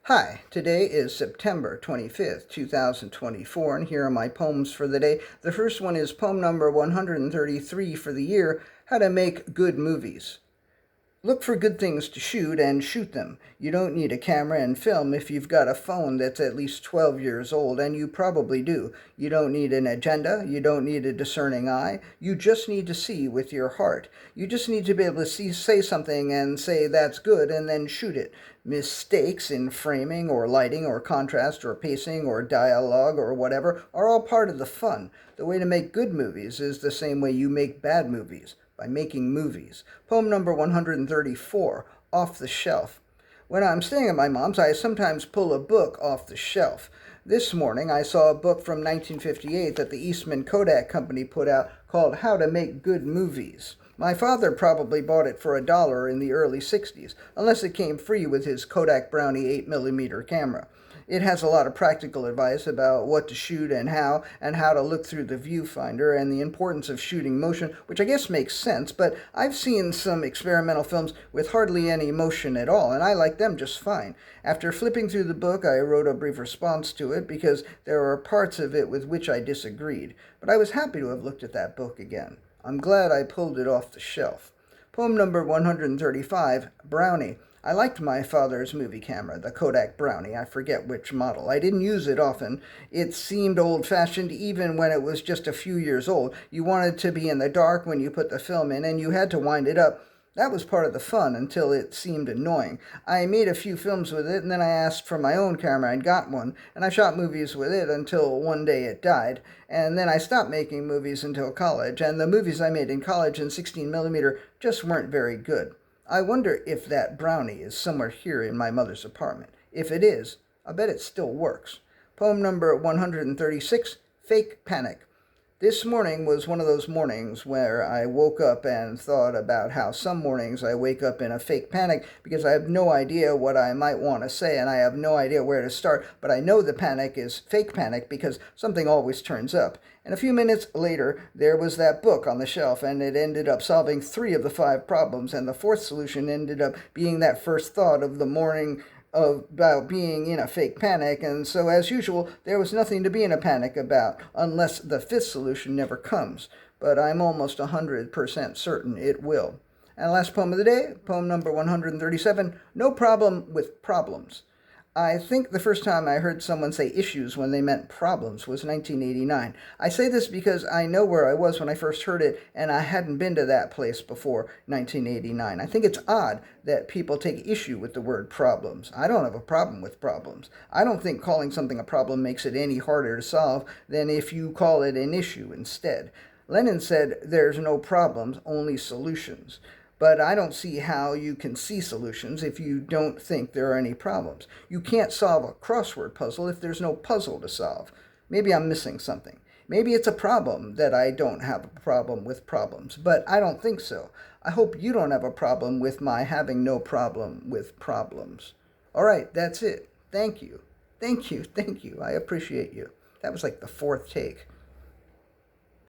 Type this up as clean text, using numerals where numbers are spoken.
Hi, today is September 25th, 2024, and here are my poems for the day. The first one is poem number 133 for the year, How to Make Good Movies. Look for good things to shoot and shoot them. You don't need a camera and film if you've got a phone that's at least 12 years old, and you probably do. You don't need an agenda. You don't need a discerning eye. You just need to see with your heart. You just need to be able to say something and say that's good and then shoot it. Mistakes in framing or lighting or contrast or pacing or dialogue or whatever are all part of the fun. The way to make good movies is the same way you make bad movies, by making movies. Poem number 134, Off the Shelf. When I'm staying at my mom's, I sometimes pull a book off the shelf. This morning, I saw a book from 1958 that the Eastman Kodak company put out called How to Make Good Movies. My father probably bought it for $1 in the early 60s, unless it came free with his Kodak Brownie 8mm camera. It has a lot of practical advice about what to shoot and how to look through the viewfinder, and the importance of shooting motion, which I guess makes sense, but I've seen some experimental films with hardly any motion at all, and I like them just fine. After flipping through the book, I wrote a brief response to it because there were parts of it with which I disagreed, but I was happy to have looked at that book again. I'm glad I pulled it off the shelf. Poem number 135, Brownie. I liked my father's movie camera, the Kodak Brownie. I forget which model. I didn't use it often. It seemed old-fashioned even when it was just a few years old. You wanted to be in the dark when you put the film in, and you had to wind it up. That was part of the fun until it seemed annoying. I made a few films with it, and then I asked for my own camera and got one, and I shot movies with it until one day it died. And then I stopped making movies until college, and the movies I made in college in 16mm just weren't very good. I wonder if that Brownie is somewhere here in my mother's apartment. If it is, I bet it still works. Poem number 136, Fake Panic. This morning was one of those mornings where I woke up and thought about how some mornings I wake up in a fake panic because I have no idea what I might want to say and I have no idea where to start, but I know the panic is fake panic because something always turns up. And a few minutes later, there was that book on the shelf, and it ended up solving 3 of the 5 problems, and the 4th solution ended up being that first thought of the morning about being in a fake panic, and so as usual, there was nothing to be in a panic about, unless the 5th solution never comes, but I'm almost 100% certain it will. And last poem of the day, poem number 137, No Problem with Problems. I think the first time I heard someone say issues when they meant problems was 1989. I say this because I know where I was when I first heard it, and I hadn't been to that place before 1989. I think it's odd that people take issue with the word problems. I don't have a problem with problems. I don't think calling something a problem makes it any harder to solve than if you call it an issue instead. Lenin said, "There's no problems, only solutions." But I don't see how you can see solutions if you don't think there are any problems. You can't solve a crossword puzzle if there's no puzzle to solve. Maybe I'm missing something. Maybe it's a problem that I don't have a problem with problems, but I don't think so. I hope you don't have a problem with my having no problem with problems. All right, that's it. Thank you. Thank you. Thank you. I appreciate you. That was like the 4th take.